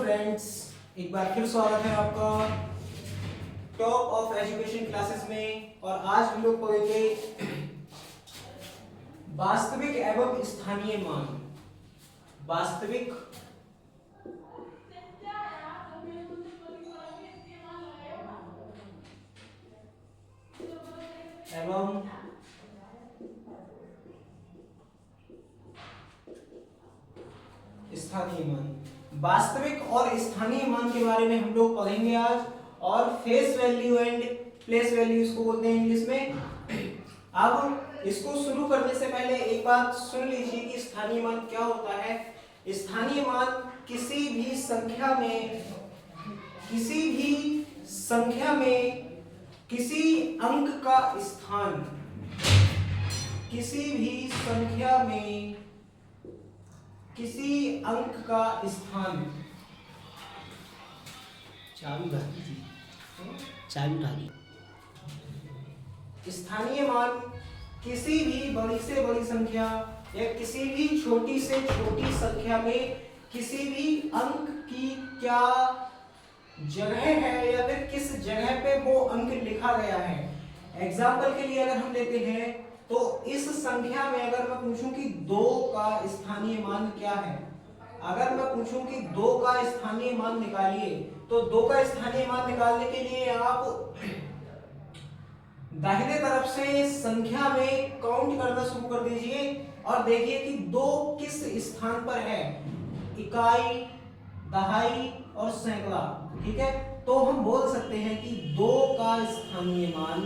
Friends, एक बार फिर स्वागत है आपका टॉप ऑफ एजुकेशन क्लासेस में। और आज हम लोग पढ़ेंगे वास्तविक एवं स्थानीय मान। वास्तविक एवं स्थानीय मान, वास्तविक और स्थानीय मान के बारे में हम लोग पढ़ेंगे आज। और face value and place value इसको बोलते हैं इंग्लिश में। अब इसको शुरू करने से पहले एक बात सुन लीजिए कि स्थानीय मान क्या होता है। स्थानीय मान किसी भी संख्या में किसी अंक का स्थान, किसी भी संख्या में किसी अंक का स्थान, चाबी भागी थी, चाबी भागी। स्थानीय मान किसी भी बड़ी से बड़ी संख्या या किसी भी छोटी से छोटी संख्या में किसी भी अंक की क्या जगह है या फिर किस जगह पे वो अंक लिखा गया है। एग्जाम्पल के लिए अगर हम लेते हैं तो इस संख्या में अगर मैं पूछूं कि 2 का स्थानीय मान क्या है, अगर मैं पूछूं कि 2 का स्थानीय मान निकालिए, तो 2 का स्थानीय मान निकालने के लिए आप दाहिने तरफ से संख्या में काउंट करना शुरू कर दीजिए और देखिए कि 2 किस स्थान पर है, इकाई, दहाई और सैकड़ा। ठीक है, तो हम बोल सकते हैं कि 2 का स्थानीय मान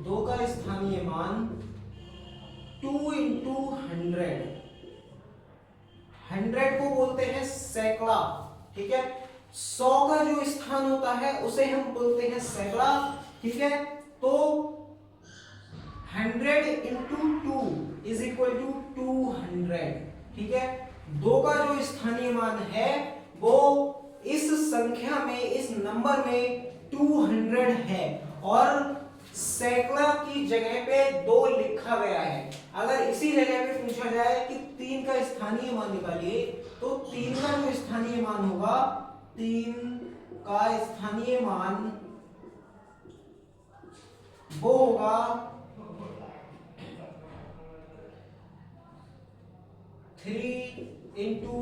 2 का स्थानीय मान 2 into 100, 100 को बोलते हैं सैकड़ा। ठीक है, 100 का जो स्थान होता है उसे हम बोलते हैं सैकड़ा। ठीक है, तो 100 into 2 is equal to 200। ठीक है, 2 का जो स्थानीय मान है वो इस संख्या में, इस नंबर में 200 है और सैकड़ा की जगह पे 2 लिखा गया है। अगर इसी जगह पे पूछा जाए कि 3 का स्थानीय मान निकालिए, तो 3 का जो स्थानीय मान होगा, 3 का स्थानीय मान वो होगा 3 into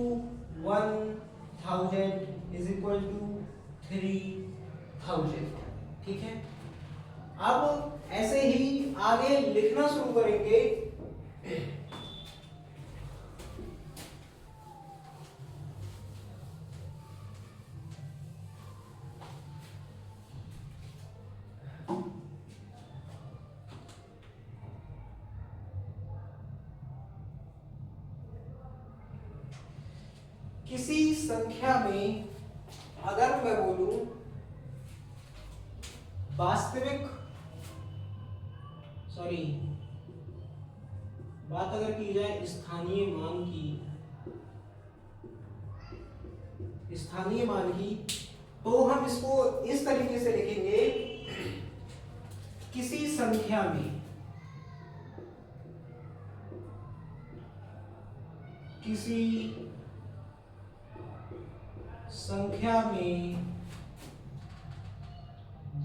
1000 is equal to 3000। ठीक है, अब ऐसे ही आगे लिखना शुरू करेंगे। किसी संख्या में अगर मैं बोलूं बात अगर की जाए स्थानीय मान की, तो हम इसको इस तरीके से लिखेंगे। किसी संख्या में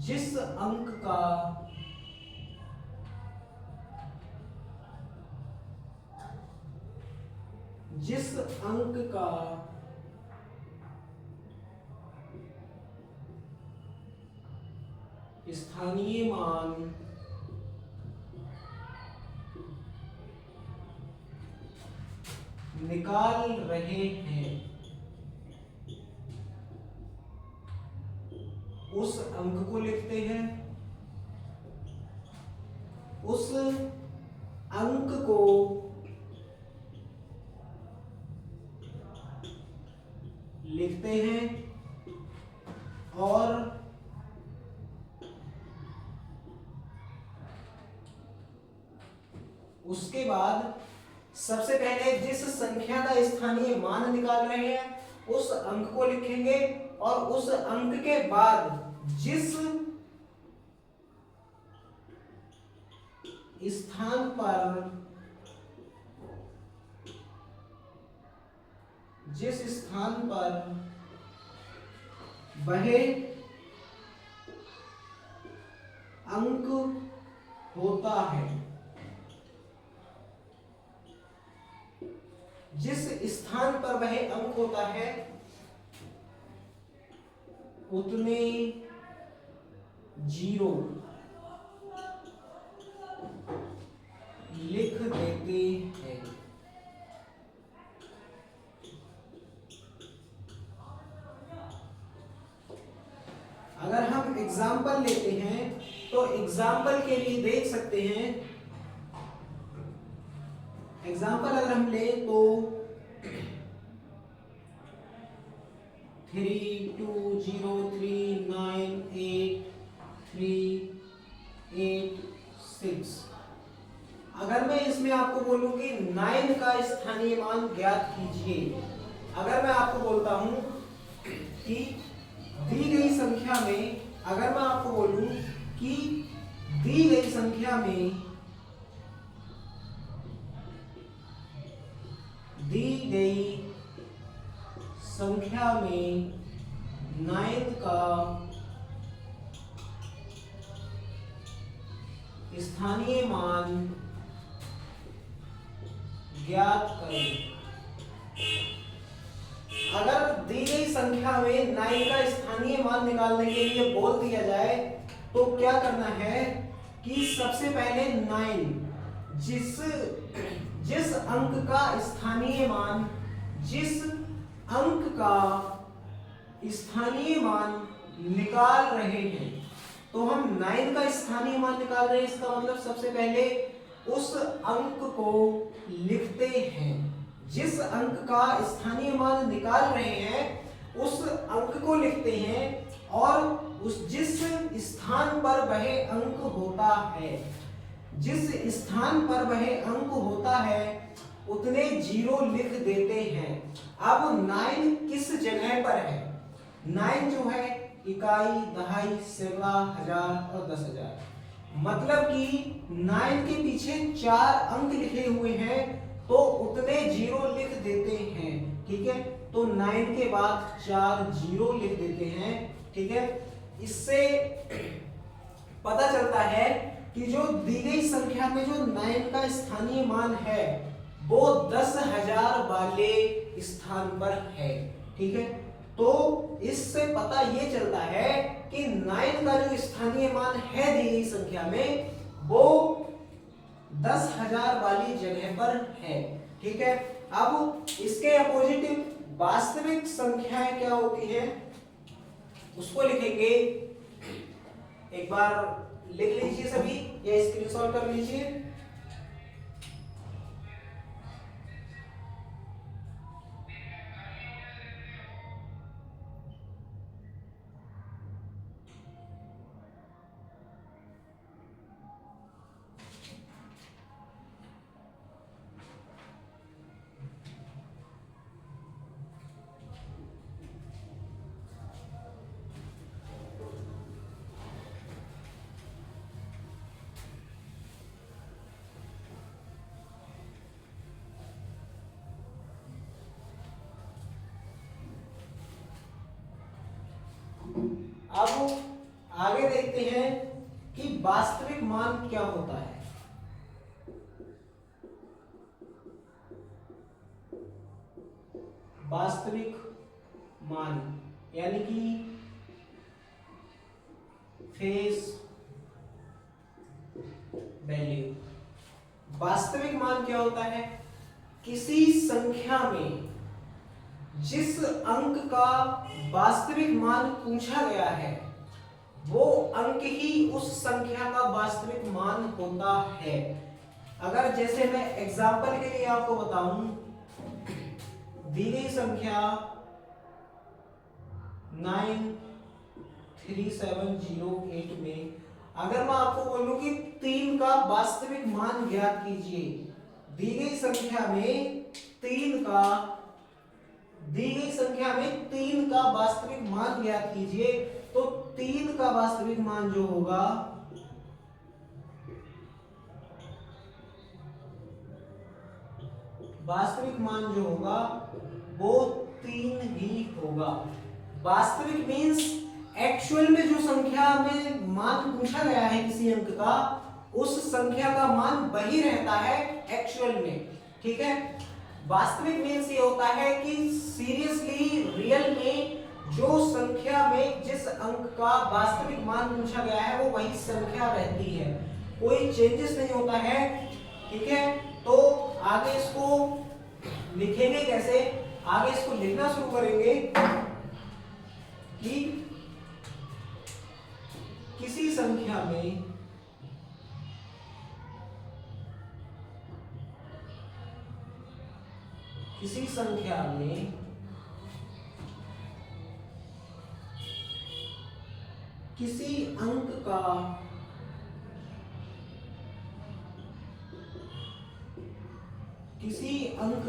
जिस अंक का स्थानीय मान निकाल रहे हैं, उस अंक को लिखते हैं। उस अंक को लिखते हैं और उसके बाद सबसे पहले जिस संख्या का स्थानीय मान निकाल रहे हैं उस अंक को लिखेंगे और उस अंक के बाद जिस स्थान पर जिस स्थान पर वह अंक होता है, जिस स्थान पर वह अंक होता है उतने जीरो लिख देते हैं। अगर हम एग्जाम्पल लेते हैं तो एग्जाम्पल के लिए देख सकते हैं, एग्जाम्पल अगर हम ले तो 32039836। अगर मैं इसमें आपको बोलूं कि 9 का स्थानीय मान ज्ञात कीजिए, अगर मैं आपको बोलता हूं कि दी गई संख्या में, अगर मैं आपको बोलूं कि दी गई संख्या में, दी गई संख्या में 9 का स्थानीय मान ज्ञात करें। अगर दी गई संख्या में 9 का स्थानीय मान निकालने के लिए बोल दिया जाए तो क्या करना है कि सबसे पहले 9 जिस अंक का स्थानीय मान, जिस अंक का स्थानीय मान निकाल रहे हैं, तो हम 9 का स्थानीय मान निकाल रहे हैं, इसका मतलब सबसे पहले उस अंक को लिखते हैं। जिस अंक का स्थानीय मान निकाल रहे हैं उस अंक को लिखते हैं और उस जिस स्थान पर वह अंक होता है, जिस स्थान पर वह अंक होता है उतने जीरो लिख देते हैं। अब 9 किस जगह पर है? 9 जो है इकाई, दहाई, सैकड़ा, हजार और 10,000, मतलब कि 9 के पीछे 4 अंक लिखे हुए हैं तो उतने जीरो लिख देते हैं। ठीक है, तो 9 के बाद 4 जीरो लिख देते हैं। ठीक है, इससे पता चलता है कि जो दी गई संख्या में जो 9 का स्थानीय मान है वो 10,000 वाले स्थान पर है। ठीक है, तो इससे पता ये चलता है कि 9 का जो स्थानीय मान है दी गई संख्या में वो 10,000 वाली जगह पर है। ठीक है, अब इसके अपोजिट वास्तविक संख्याएं क्या होती है उसको लिखेंगे। एक बार लिख लीजिए सभी या स्क्रीनशॉट कर लीजिए। अब आगे देखते हैं कि वास्तविक मान क्या होता है। वास्तविक मान यानी कि फेस वैल्यू। वास्तविक मान क्या होता है? किसी संख्या में जिस अंक का वास्तविक मान पूछा गया है वो अंक ही उस संख्या का वास्तविक मान होता है। अगर जैसे मैं एग्जांपल के लिए आपको बताऊं, दी गई संख्या 93708 में अगर मैं आपको बोलूं कि 3 का वास्तविक मान ज्ञात कीजिए, दी गई संख्या में 3 का वास्तविक मान ज्ञात कीजिए, तो 3 का वास्तविक मान जो होगा वो 3 ही होगा। वास्तविक मीन्स एक्चुअल में जो संख्या में मान पूछा गया है किसी अंक का, उस संख्या का मान वही रहता है एक्चुअल में। ठीक है, वास्तविक मीन्स ये होता है कि सीरियसली रियल में जो संख्या में जिस अंक का वास्तविक मान पूछा गया है वो वही संख्या रहती है, कोई चेंजेस नहीं होता है। ठीक है, तो आगे इसको लिखेंगे कैसे, आगे इसको लिखना शुरू करेंगे कि किसी संख्या में किसी संख्या में किसी अंक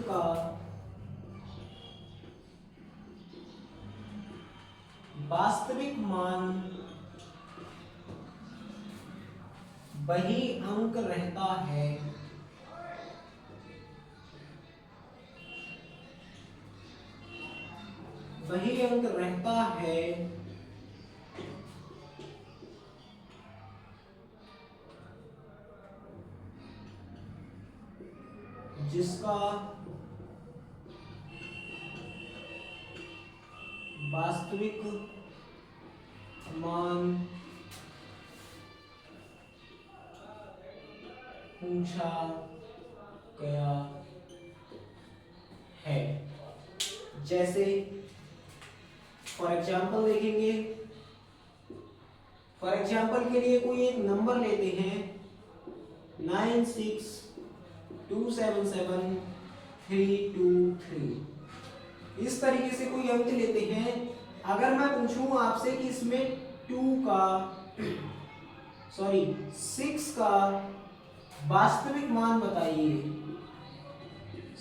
का वास्तविक मान वही अंक रहता है, वही अंक रहता है जिसका वास्तविक मान पूछा गया है। जैसे फॉर एग्जाम्पल देखेंगे, फॉर एग्जाम्पल के लिए कोई एक नंबर लेते हैं 96277323। इस तरीके से कोई अंक लेते हैं। अगर मैं पूछूं आपसे कि इसमें 6 का वास्तविक मान बताइए,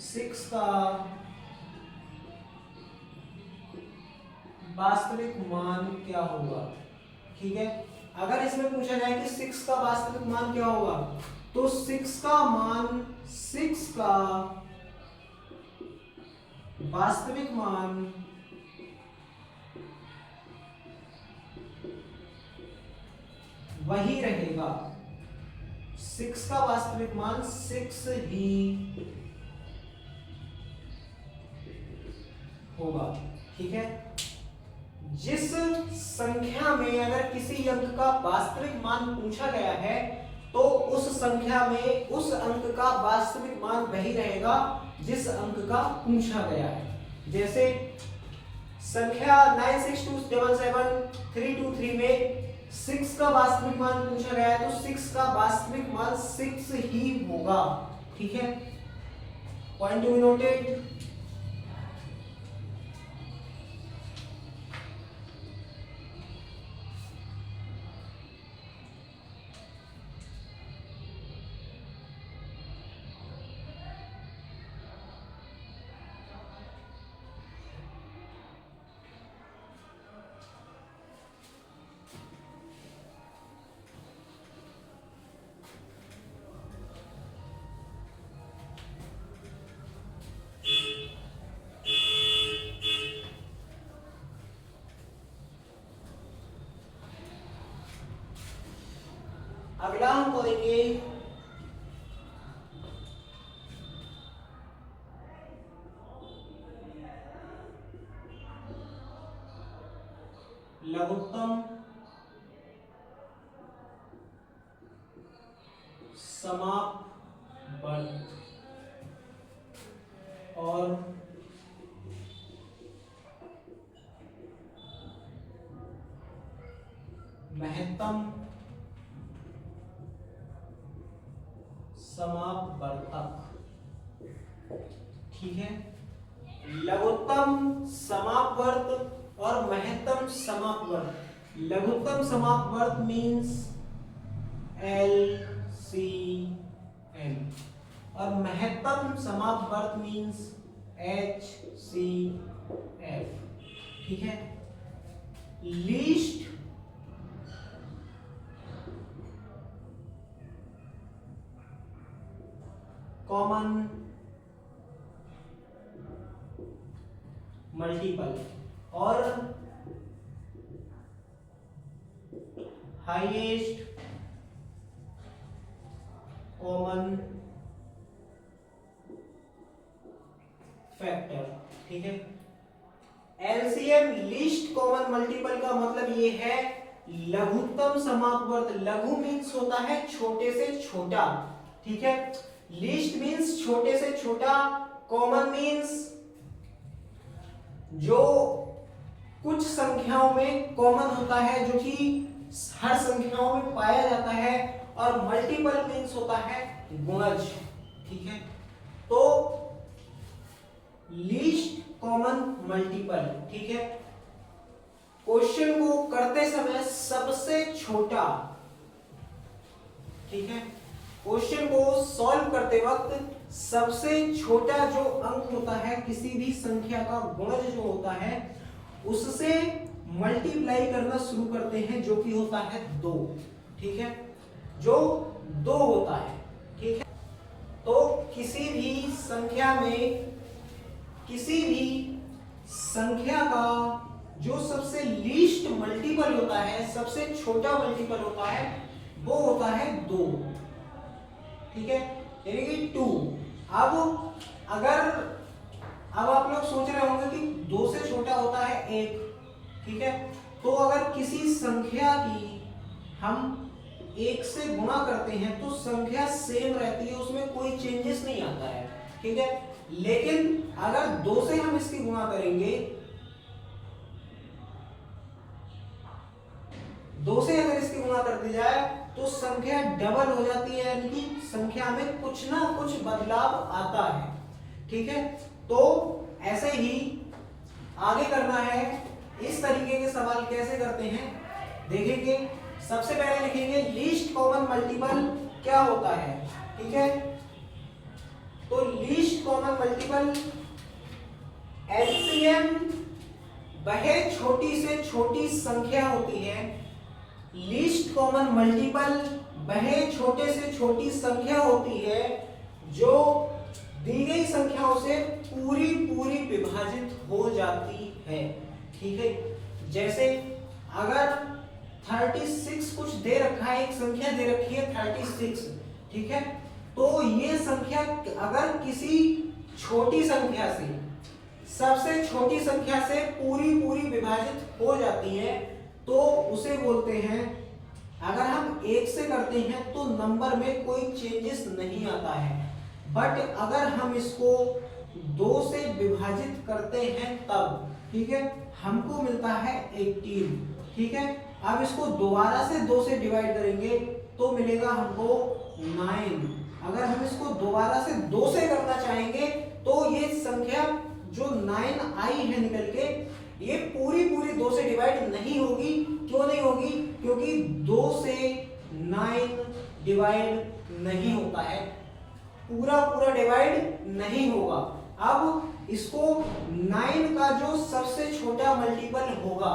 6 का वास्तविक मान क्या होगा। ठीक है, अगर इसमें पूछा जाए कि 6 का वास्तविक मान क्या होगा, तो 6 का वास्तविक मान वही रहेगा, 6 का वास्तविक मान 6 ही होगा। ठीक है, जिस संख्या में अगर किसी अंक का वास्तविक मान पूछा गया है तो उस संख्या में उस अंक का वास्तविक मान वही रहेगा जिस अंक का पूछा गया है। जैसे संख्या 96277323 में 6 का वास्तविक मान पूछा गया है तो 6 का वास्तविक मान 6 ही होगा। ठीक है, पॉइंट टू बी नोटेड। अगला हम पढ़ेंगे लघुत्तम समापवर्त और महत्तम समापवर्तक। ठीक है, लघुत्तम समापवर्त और महत्तम समापवर्त। लघुत्तम समापवर्त मींस LCM और महत्तम समापवर्त मींस HCF। ठीक है, लीस्ट कॉमन मल्टीपल और हाईएस्ट कॉमन फैक्टर। ठीक है, एलसीएम लीस्ट कॉमन मल्टीपल का मतलब ये है लघुत्तम समापवर्त। लघु मीन्स होता है छोटे से छोटा, ठीक है, लीस्ट मीन्स छोटे से छोटा, कॉमन मीन्स जो कुछ संख्याओं में कॉमन होता है, जो कि हर संख्याओं में पाया जाता है, और मल्टीपल मीन्स होता है गुणज। ठीक है, तो लीस्ट कॉमन मल्टीपल। ठीक है, क्वेश्चन को करते समय सबसे छोटा, ठीक है, क्वेश्चन को सॉल्व करते वक्त सबसे छोटा जो अंक होता है किसी भी संख्या का गुणज जो होता है उससे मल्टीप्लाई करना शुरू करते हैं, जो कि होता है 2। ठीक है, जो 2 होता है। ठीक है, तो किसी भी संख्या का जो सबसे लीस्ट मल्टीपल होता है, सबसे छोटा मल्टीपल होता है, वो होता है 2। ठीक है, यानी कि 2। अब आप लोग सोच रहे होंगे कि 2 से छोटा होता है 1। ठीक है, तो अगर किसी संख्या की हम 1 से गुणा करते हैं तो संख्या सेम रहती है, उसमें कोई चेंजेस नहीं आता है। ठीक है, लेकिन अगर 2 से हम इसकी गुणा करेंगे, 2 से अगर इसकी गुणा कर दी जाए तो संख्या डबल हो जाती है, यानी कि संख्या में कुछ ना कुछ बदलाव आता है। ठीक है, तो ऐसे ही आगे करना है। इस तरीके के सवाल कैसे करते हैं देखेंगे। सबसे पहले लिखेंगे लीस्ट कॉमन मल्टीपल क्या होता है। ठीक है, तो लीस्ट कॉमन मल्टीपल एलसीएम वह छोटी से छोटी संख्या होती है। लीस्ट कॉमन मल्टीपल वह छोटे से छोटी संख्या होती है जो दी गई संख्याओं से पूरी पूरी विभाजित हो जाती है। ठीक है, जैसे अगर 36 कुछ दे रखा है, एक संख्या दे रखी है 36। ठीक है, तो ये संख्या अगर किसी छोटी संख्या से, सबसे छोटी संख्या से पूरी पूरी विभाजित हो जाती है तो उसे बोलते हैं, अगर हम 1 से करते हैं तो नंबर में कोई चेंजेस नहीं आता है, बट अगर हम इसको 2 से विभाजित करते हैं तब, ठीक है, हमको मिलता है 18। ठीक है, अब इसको दोबारा से 2 से डिवाइड करेंगे तो मिलेगा हमको 9। अगर हम इसको दोबारा से 2 से करना चाहेंगे तो ये संख्या जो 9 आई है निकल के, ये पूरी पूरी 2 से डिवाइड नहीं होगी। क्यों नहीं होगी? क्योंकि 2 से 9 डिवाइड नहीं होता है, पूरा पूरा डिवाइड नहीं होगा। अब इसको 9 का जो सबसे छोटा मल्टीपल होगा,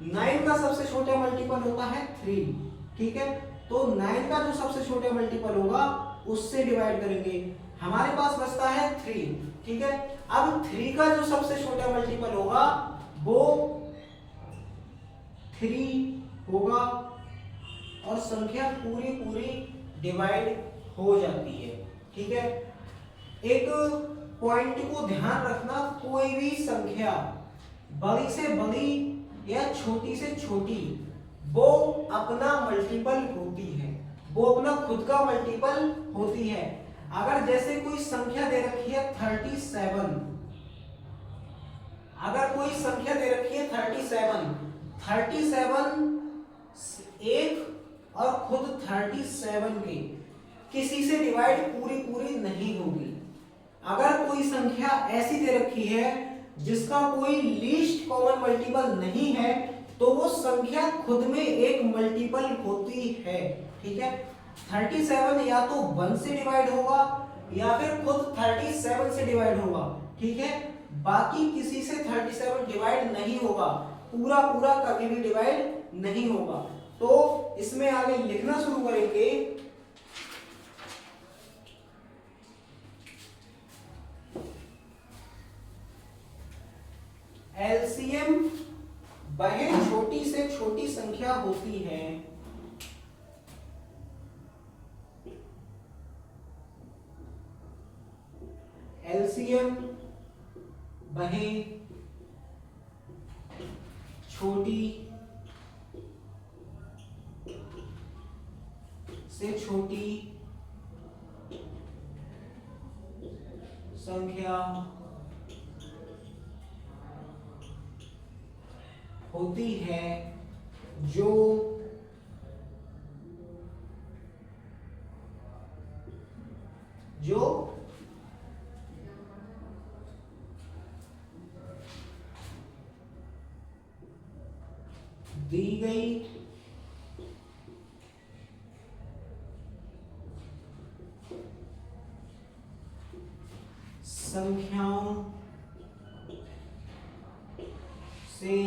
9 का सबसे छोटा मल्टीपल होता है 3। ठीक है, तो 9 का जो सबसे छोटा मल्टीपल होगा उससे डिवाइड करेंगे, हमारे पास बचता है 3। ठीक है, अब 3 का जो सबसे छोटा मल्टीपल होगा वो 3 होगा और संख्या पूरी पूरी डिवाइड हो जाती है। ठीक है, एक पॉइंट को ध्यान रखना, कोई भी संख्या बड़ी से बड़ी या छोटी से छोटी वो अपना मल्टीपल होती है, वो अपना खुद का मल्टीपल होती है। अगर जैसे कोई संख्या दे रखी है 37, अगर कोई संख्या दे रखी है 37 एक और खुद 37 के किसी से डिवाइड पूरी पूरी नहीं होगी। अगर कोई संख्या ऐसी दे रखी है जिसका कोई लीस्ट कॉमन मल्टीपल नहीं है तो वो संख्या खुद में एक मल्टीपल होती है। ठीक है, 37 या तो 1 से डिवाइड होगा या फिर खुद 37 से डिवाइड होगा। ठीक है, बाकी किसी से 37 डिवाइड नहीं होगा, पूरा पूरा कभी भी डिवाइड नहीं होगा। तो इसमें आगे लिखना शुरू करेंगे। एलसीएम वह छोटी से छोटी संख्या होती है एलसीएम वह छोटी से छोटी संख्या होती है जो जो दी गई संख्याओं से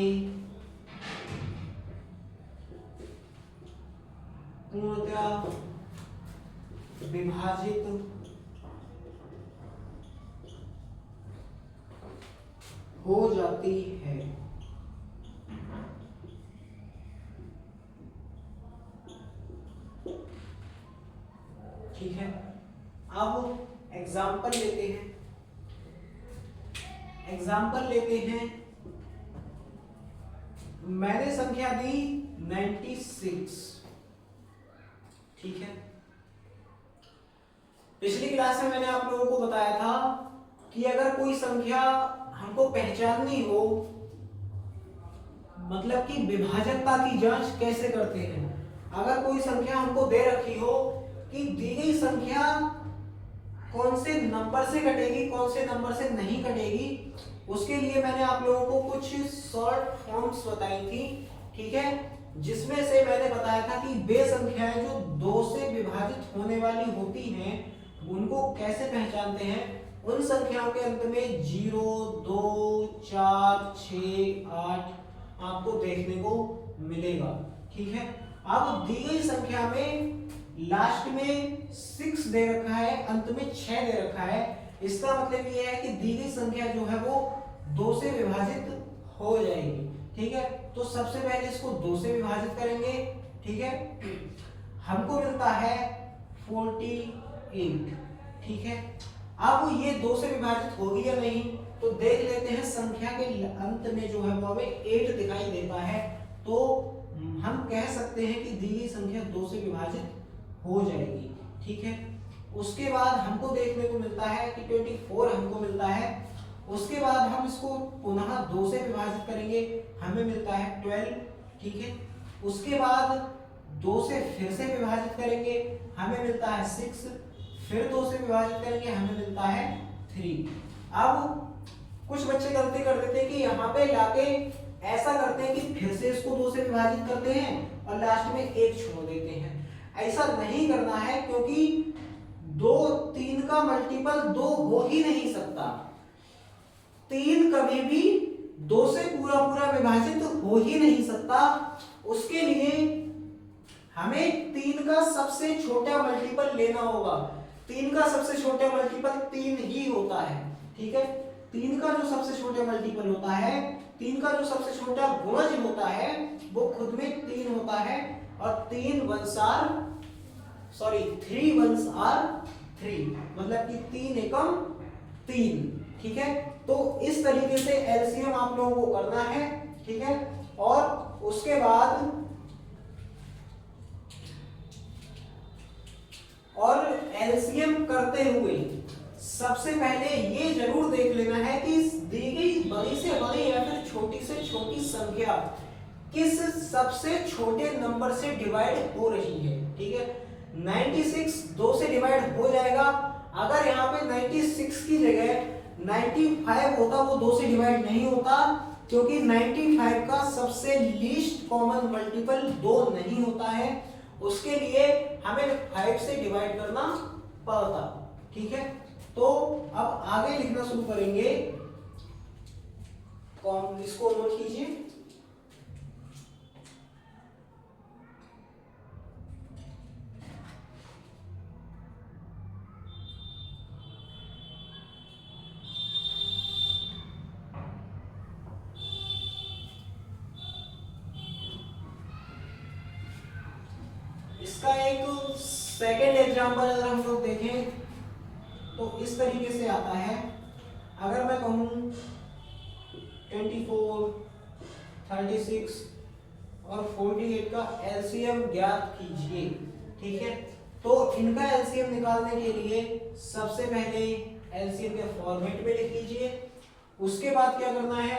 पूर्णतः विभाजित हो जाती है। ठीक है, अब एग्जाम्पल लेते हैं। मैंने संख्या दी 96। ठीक है, पिछली क्लास में मैंने आप लोगों को बताया था कि अगर कोई संख्या हमको पहचाननी हो, मतलब कि विभाजकता की जांच कैसे करते हैं। अगर कोई संख्या हमको दे रखी हो कि दी गई संख्या कौन से नंबर से कटेगी, कौन से नंबर से नहीं कटेगी, उसके लिए मैंने आप लोगों को कुछ शॉर्ट फॉर्म्स बताई थी। ठीक है, जिसमें से मैंने बताया था कि वे संख्याएं जो 2 से विभाजित होने वाली होती हैं उनको कैसे पहचानते हैं। उन संख्याओं के अंत में 0, 2, 4, 6, 8 आपको देखने को मिलेगा। ठीक है, अब दी गई संख्या में लास्ट में 6 दे रखा है, अंत में 6 दे रखा है। इसका मतलब ये है कि दी गई संख्या जो है वो 2 से विभाजित हो जाएगी। ठीक है, तो सबसे पहले इसको 2 से विभाजित करेंगे। ठीक है, हमको मिलता है 48। ठीक है, अब ये 2 से विभाजित होगी या नहीं तो देख लेते हैं। संख्या के अंत में जो है वो हमें 8 दिखाई देता है, तो हम कह सकते हैं कि दी गई संख्या 2 से विभाजित हो जाएगी। ठीक है, उसके बाद हमको देखने को मिलता है कि 24 हमको मिलता है। उसके बाद हम इसको पुनः 2 से विभाजित करेंगे, हमें मिलता है 12। ठीक है, उसके बाद 2 से फिर से विभाजित करेंगे, हमें मिलता है 6। फिर 2 से विभाजित करेंगे, हमें मिलता है 3। अब कुछ बच्चे गलती कर देते हैं कि यहाँ पे लाके ऐसा करते हैं कि फिर से इसको 2 से विभाजित करते हैं और लास्ट में 1 छोड़ देते हैं। ऐसा नहीं करना है, क्योंकि 3 का मल्टीपल 2 हो ही नहीं सकता। 3 कभी भी 2 से पूरा विभाजित हो ही नहीं सकता। उसके लिए हमें 3 का सबसे छोटा मल्टीपल लेना होगा। 3 का सबसे छोटा मल्टीपल 3 ही होता है। ठीक है, 3 का जो सबसे छोटा मल्टीपल होता है, 3 का जो सबसे छोटा गुणज होता है वो खुद में 3 होता है। और 3 1s are 3, मतलब कि 3 एकम 3। ठीक है, तो इस तरीके से एलसीएम आप लोगों को करना है। ठीक है, और उसके बाद और एलसीएम करते हुए सबसे पहले ये जरूर देख लेना है कि दी गई बड़ी से बड़ी या फिर छोटी से छोटी संख्या किस सबसे छोटे नंबर से डिवाइड हो रही है। ठीक है, 96 2 से डिवाइड हो जाएगा। अगर यहाँ पे 96 की जगह 95 होता वो 2 से डिवाइड नहीं होता, क्योंकि 95 का सबसे लीस्ट कॉमन मल्टीपल 2 नहीं होता है। उसके लिए हमें 5 से डिवाइड करना पड़ता। ठीक है, तो अब आगे लिखना शुरू करेंगे। इसको नोट कीजिए। सेकेंड एग्जाम्पल अगर हम लोग देखें तो इस तरीके से आता है। अगर मैं कहूँ 24, 36 और 48 का एलसीएम ज्ञात कीजिए, ठीक है। तो इनका एलसीएम निकालने के लिए सबसे पहले एलसीएम के फॉर्मेट में लिख लीजिए। उसके बाद क्या करना है,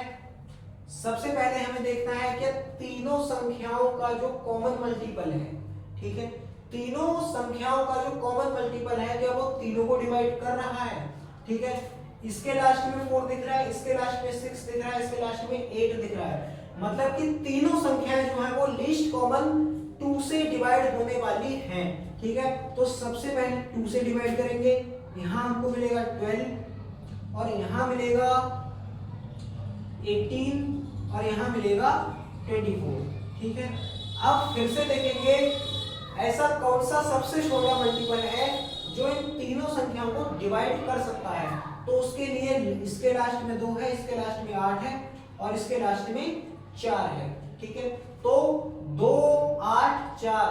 सबसे पहले हमें देखना है कि तीनों संख्याओं का जो कॉमन मल्टीपल है, ठीक है, तीनों संख्याओं का जो कॉमन मल्टीपल है क्या वो तीनों को डिवाइड कर रहा है, ठीक है। इसके लास्ट में 4 दिख रहा है, इसके लास्ट में 6 दिख रहा है, इसके लास्ट में 8 दिख रहा है, मतलब कि तीनों संख्याएं जो है वो लीस्ट कॉमन 2 से डिवाइड होने वाली हैं, ठीक है। तो सबसे पहले 2 से डिवाइड करेंगे, यहां हमको मिलेगा 12 और यहां मिलेगा 18 और यहां मिलेगा 24, ठीक है। अब फिर से देखेंगे ऐसा कौन सा सबसे छोटा मल्टीपल है जो इन तीनों संख्याओं को डिवाइड कर सकता है। तो उसके लिए इसके लास्ट में 2 है, इसके लास्ट में 8 है और इसके लास्ट में 4 है, ठीक है। तो 2, 8, 4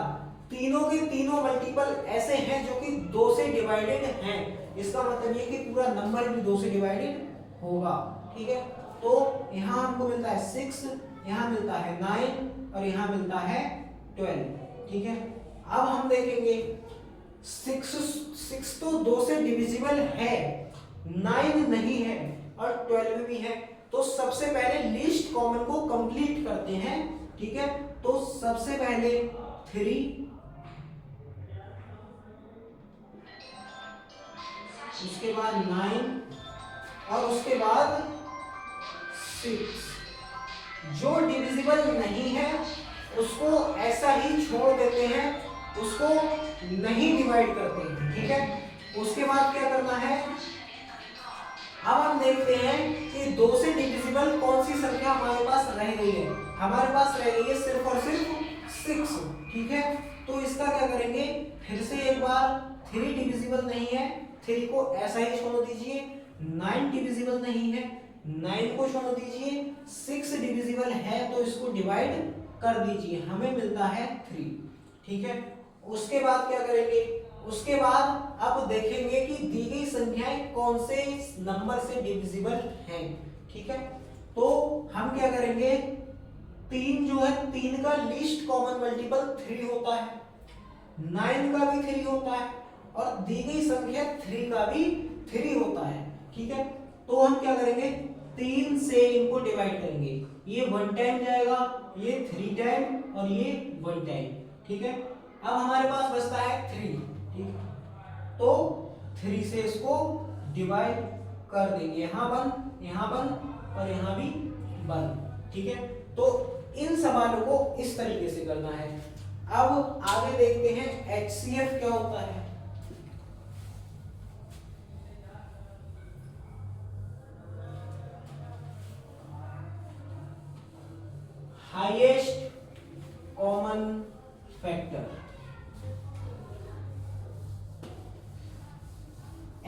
तीनों के तीनों मल्टीपल ऐसे हैं जो कि 2 से डिवाइडेड हैं। इसका मतलब ये कि पूरा नंबर भी 2 से डिवाइडेड होगा, ठीक है। तो यहां हमको मिलता है 6, यहां मिलता है 9 और यहां मिलता है 12, ठीक है। अब हम देखेंगे 6 तो 2 से डिविजिबल है, 9 नहीं है और 12 भी है। तो सबसे पहले लीस्ट कॉमन को कंप्लीट करते हैं, ठीक है। तो सबसे पहले 3, उसके बाद 9 और उसके बाद 6। जो डिविजिबल नहीं है उसको ऐसा ही छोड़ देते हैं, उसको नहीं डिवाइड करते हैं, ठीक है। उसके बाद क्या करना है, अब हम देखते हैं कि 2 से डिविजिबल कौन सी संख्या हमारे पास रह गई है। हमारे पास रह गई है सिर्फ और सिर्फ 6, ठीक है। तो इसका क्या करेंगे, फिर से एक बार 3 डिविजिबल नहीं है, 3 को ऐसा ही छोड़ दीजिए। 9 डिविजिबल नहीं है, 9 को छोड़ दीजिए। 6 डिविजिबल है तो इसको डिवाइड कर दीजिए, हमें मिलता है 3, ठीक है। उसके बाद क्या करेंगे, उसके बाद अब देखेंगे कि दी गई संख्याएं कौन से नंबर से डिविजिबल हैं, ठीक है। तो हम क्या करेंगे, 3 जो है 3 का लीस्ट कॉमन मल्टीपल 3 होता है, 9 का भी 3 होता है और दी गई संख्या 3 का भी 3 होता है, ठीक है। तो हम क्या करेंगे, 3 से इनको डिवाइड करेंगे, ये 1 टाइम जाएगा, ये 3 टाइम और ये 1 टाइम, ठीक है। अब हमारे पास बचता है 3, ठीक है। तो 3 से इसको डिवाइड कर देंगे, यहां 1, यहां 1 और यहां भी 1, ठीक है। तो इन सवालों को इस तरीके से करना है। अब आगे देखते हैं HCF क्या होता है। Highest common factor.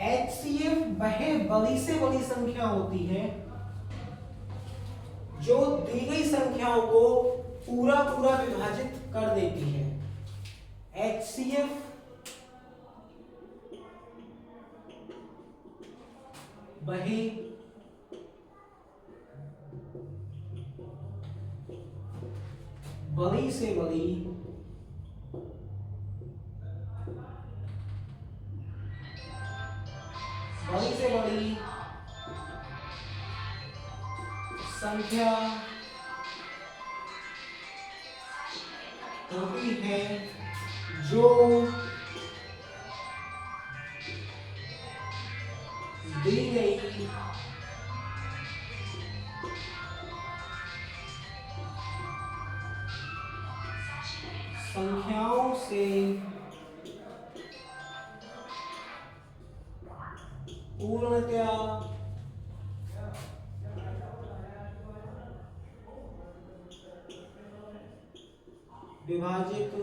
HCF वह बड़ी से बड़ी संख्या होती है जो दी गई संख्याओं को पूरा पूरा विभाजित कर देती है। HCF वह बड़ी से बड़ी संख्या होती है जो दी गई संख्याओं से पूर्णतया विभाजित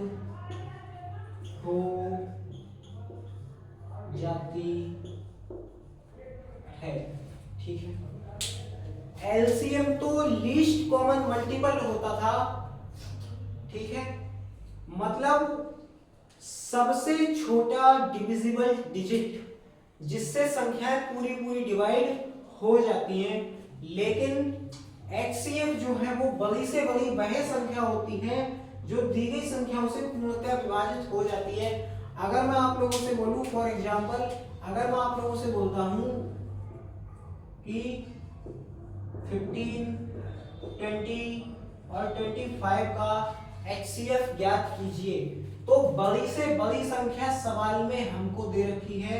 हो जाती है, ठीक है। एलसीएम तो लीस्ट कॉमन मल्टीपल होता था, ठीक है। मतलब सबसे छोटा डिविजिबल डिजिट जिससे संख्याएं पूरी पूरी डिवाइड हो जाती हैं, लेकिन HCF जो है वो बड़ी से बड़ी वह संख्या होती है जो दी गई संख्याओं से पूर्णतः विभाजित हो जाती है। अगर मैं आप लोगों से बोलूं फॉर एग्जांपल, अगर मैं आप लोगों से बोलता हूं कि 15, 20 और 25 का HCF ज्ञात कीजिए, तो बड़ी से बड़ी संख्या सवाल में हमको दे रखी है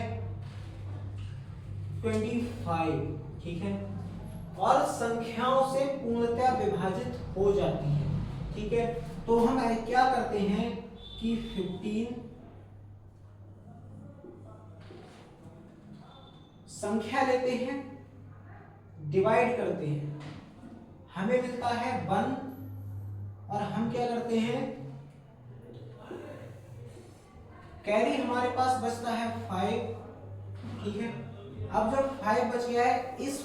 25, ठीक है, और संख्याओं से पूर्णतः विभाजित हो जाती है, ठीक है। तो हम क्या करते हैं कि 15 संख्या लेते हैं, डिवाइड करते हैं, हमें मिलता है 1, और हम क्या करते हैं, कैरी हमारे पास बचता है 5, ठीक है। अब जब 5 बच गया है, इस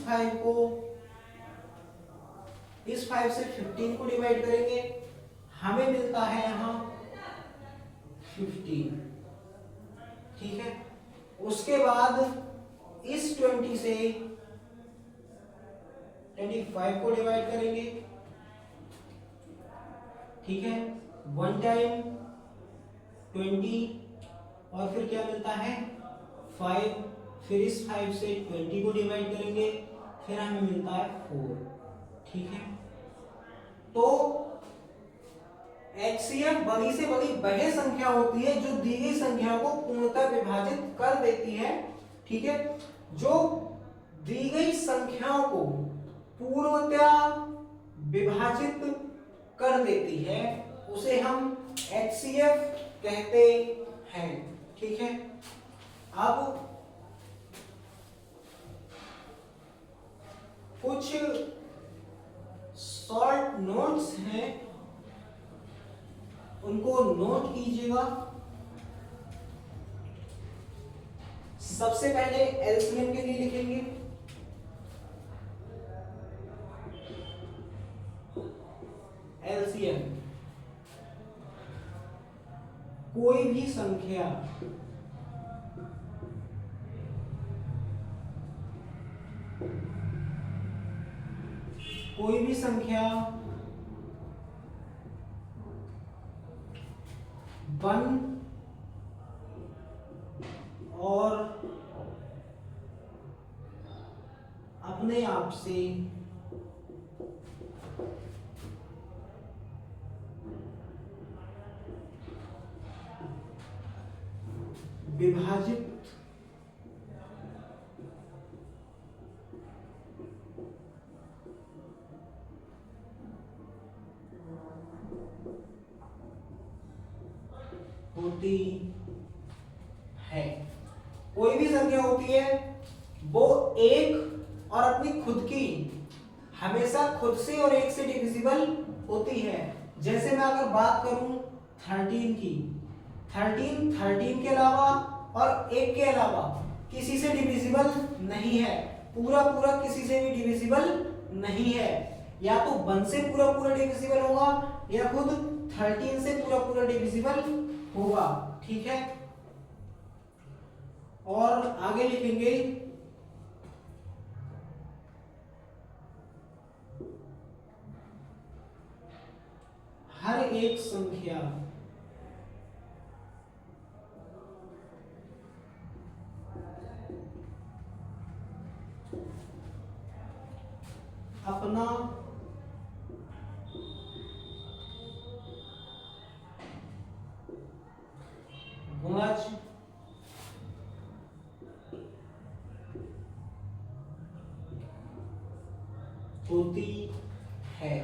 5 से 15 को डिवाइड करेंगे, हमें मिलता है यहां 15, ठीक है। उसके बाद इस 20 से 25 को डिवाइड करेंगे, ठीक है, 1 टाइम 20, और फिर क्या मिलता है 5, फिर इस 5 से 20 को डिवाइड करेंगे, फिर हमें मिलता है 4, ठीक है। तो HCF बड़ी से बड़ी वह संख्या होती है जो दी गई संख्या को पूर्णतः विभाजित कर देती है, ठीक है। जो दी गई संख्याओं को पूर्णतः विभाजित कर देती है उसे हम HCF कहते हैं, ठीक है। अब कुछ शॉर्ट नोट्स हैं, उनको नोट कीजिएगा। सबसे पहले एलसीएम के लिए लिखेंगे, एलसीएम कोई भी संख्या वन और अपने आप से विभाजित होती है। कोई भी संख्या होती है वो एक और अपनी खुद की हमेशा खुद से और एक से डिविजिबल होती है। जैसे मैं अगर बात करूं 13 की, 13 के अलावा और एक के अलावा किसी से डिविजिबल नहीं है, पूरा पूरा किसी से भी डिविजिबल नहीं है। या तो 1 से पूरा पूरा डिविजिबल होगा या खुद 13 से पूरा पूरा डिविजिबल होगा, ठीक है। और आगे लिखेंगे हर एक संख्या अपना गुणज होती है।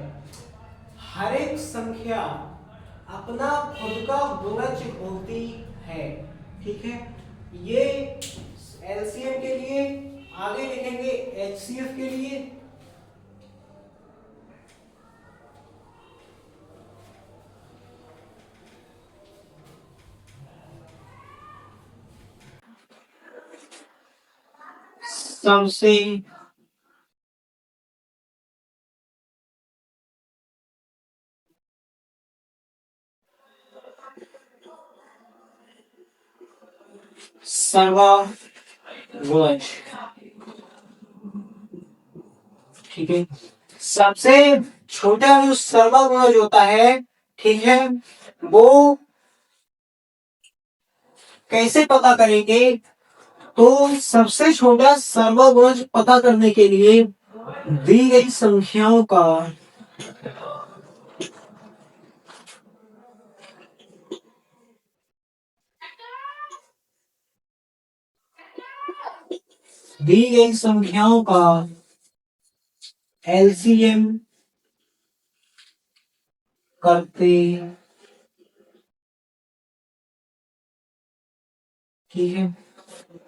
हर एक संख्या अपना खुद का गुणज होती है, ठीक है। ये एलसीएम के लिए। आगे लिखेंगे एचसीएफ के लिए। सबसे सर्वगुणज। ठीक है, सबसे छोटा जो सर्वगुणज होता है, ठीक है, वो कैसे पता करेंगे? तो सबसे छोटा सर्वगुणज पता करने के लिए दी गई संख्याओं का दी गई संख्याओं का एलसीएम करते, ठीक है।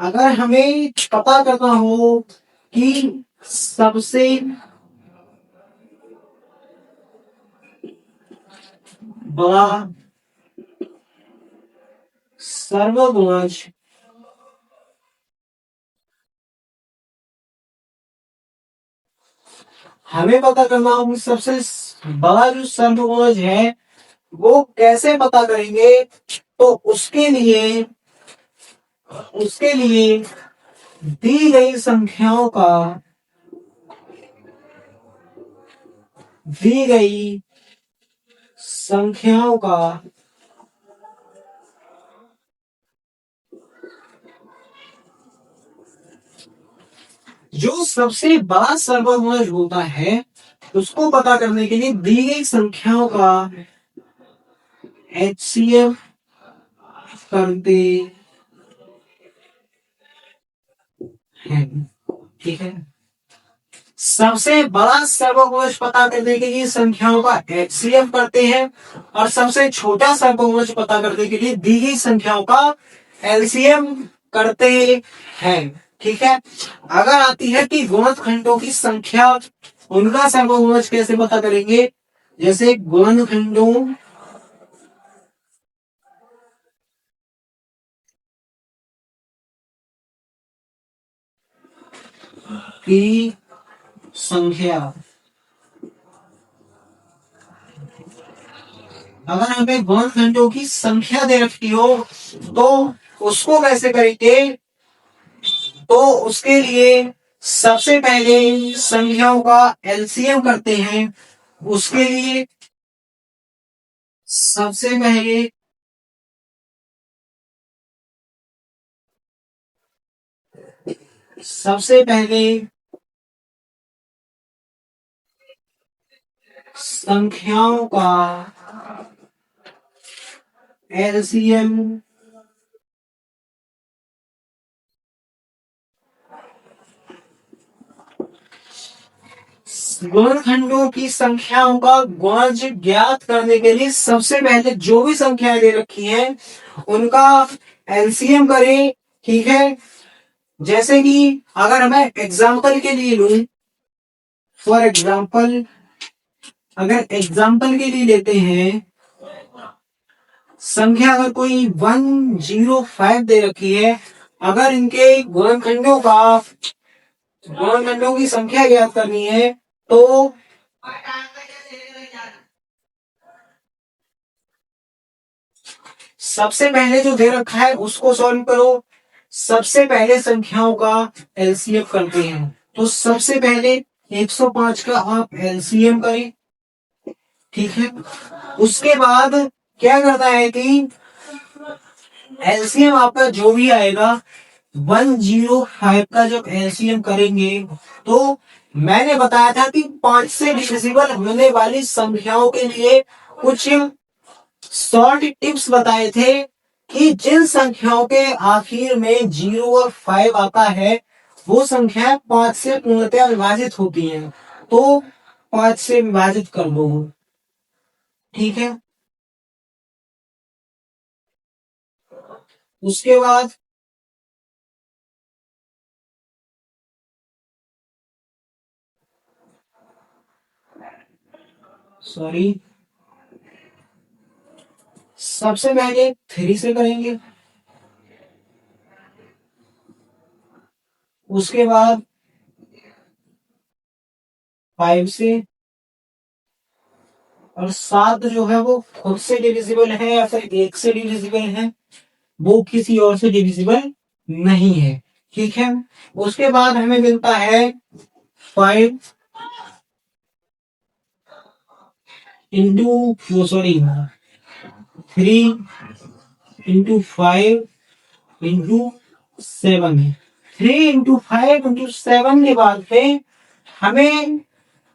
अगर हमें पता करना हो कि सबसे बड़ा सर्वगुणज हमें पता करना हो कि सबसे बड़ा जो सर्वगुणज है वो कैसे पता करेंगे? तो उसके लिए दी गई संख्याओं का दी गई संख्याओं का जो सबसे बड़ा सर्वगुणज होता है उसको पता करने के लिए दी गई संख्याओं का एचसीएफ करते हैं, ठीक है। सबसे बड़ा सर्वगुणज पता करने के लिए संख्याओं का एचसीएफ करते हैं और सबसे छोटा सर्वगुणज पता करने के लिए दी गई संख्याओं का एलसीएम करते हैं, ठीक है। अगर आती है कि गुणनखंडों की संख्या, उनका सर्वगुणज कैसे पता करेंगे? जैसे गुणनखंडों की संख्या, अगर हमें गुणनखंडों की संख्या दे रखी हो तो उसको कैसे करेंगे? तो उसके लिए सबसे पहले संख्याओं का एलसीएम करते हैं। उसके लिए सबसे पहले सबसे पहले संख्याओं का एलसीएम गुणनखंडों की संख्याओं का गुणज ज्ञात करने के लिए सबसे पहले जो भी संख्याएं दे रखी हैं उनका एलसीएम करें, ठीक है। जैसे कि अगर मैं एग्जाम्पल के लिए लूं, फॉर एग्जाम्पल अगर एग्जाम्पल के लिए लेते हैं संख्या, अगर कोई 105 दे रखी है, अगर इनके गुणनखंडों की संख्या ज्ञात करनी है तो सबसे पहले जो दे रखा है उसको सॉल्व करो। सबसे पहले संख्याओं का एलसीएम करते हैं, तो सबसे पहले 105 का आप एलसीएम करें, ठीक है। उसके बाद क्या करना है कि एलसीएम आपका जो भी आएगा 105 का जब एलसीएम करेंगे तो मैंने बताया था कि 5 से डिविजिबल होने वाली संख्याओं के लिए कुछ शॉर्ट टिप्स बताए थे कि जिन संख्याओं के आखिर में 0 और 5 आता है वो संख्या 5 से पूर्णतः विभाजित होती हैं, तो 5 से विभाजित कर दो, ठीक है। उसके बाद सॉरी सबसे पहले 3 से करेंगे, उसके बाद 5 से, और 7 जो है वो खुद से डिविजिबल है या फिर 1 से डिविजिबल है, वो किसी और से डिविजिबल नहीं है। ठीक है, उसके बाद हमें मिलता है 5 इंटू सॉरी 3 इंटू 5 इंटू 7 है। 3 इंटू 5 इंटू 7 के बाद में हमें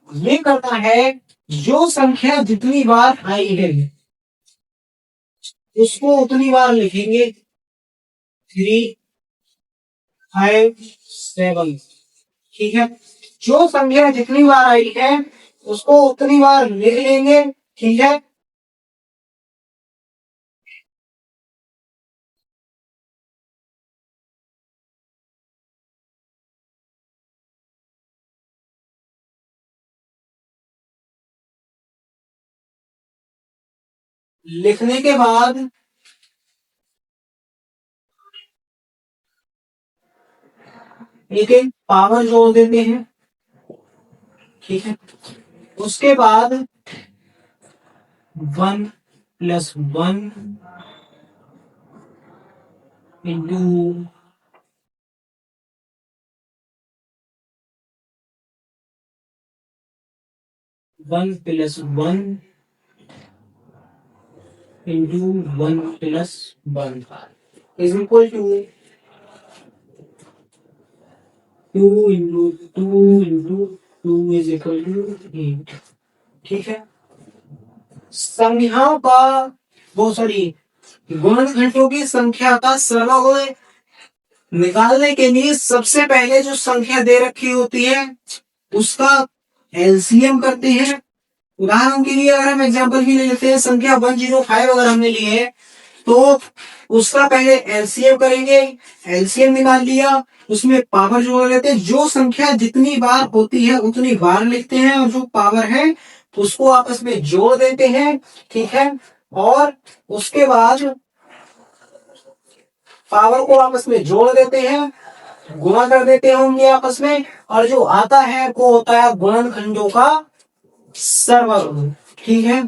ये करना है, जो संख्या जितनी बार आई है उसको उतनी बार लिखेंगे। 3 5 7। ठीक है, जो संख्या जितनी बार आई है उसको उतनी बार लिख लेंगे। ठीक है, लिखने के बाद एक एक पावर जोड़ देते हैं। ठीक है, उसके बाद 1 + 1 into 1 + 1 into 1 + 1 is equal to 2 into 2 is equal to 8। ठीक है, संख्याओं का वो सॉरी गुणनखंडों की संख्या का सरवागुण निकालने के लिए सबसे पहले जो संख्या दे रखी होती है उसका एलसीएम करते हैं। उदाहरण के लिए अगर हम एग्जांपल भी ले लेते हैं, संख्या 105 अगर हमने ली है तो उसका पहले एलसीएम करेंगे। एलसीएम निकाल लिया, उसमें पावर जोड़ लेते हैं। जो संख्या जितनी बार होती है उतनी बार लिखते हैं और जो पावर है उसको आपस में जोड़ देते हैं। ठीक है, और उसके बाद पावर को आपस में जोड़ देते हैं, गुणा कर देते होंगे आपस में, और जो आता है वो होता है गुणनखंडों का सरवागुण। ठीक है,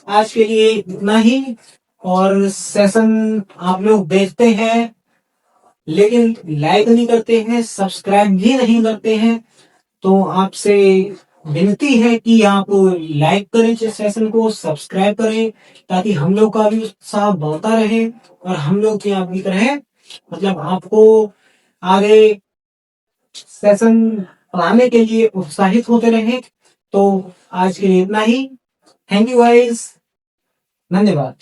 आज के लिए इतना ही। और सेशन आप लोग देखते हैं लेकिन लाइक नहीं करते हैं, सब्सक्राइब भी नहीं करते हैं, तो आपसे विनती है कि आप लाइक करें इस सेशन को, सब्सक्राइब करें, ताकि हम लोग का भी उत्साह बढ़ता रहे और हम लोग की आपकी तरह मतलब आपको आगे सेशन पढ़ाने के लिए उत्साहित होते रहे। तो आज के लिए इतना ही। थैंक यू गाइस, धन्यवाद।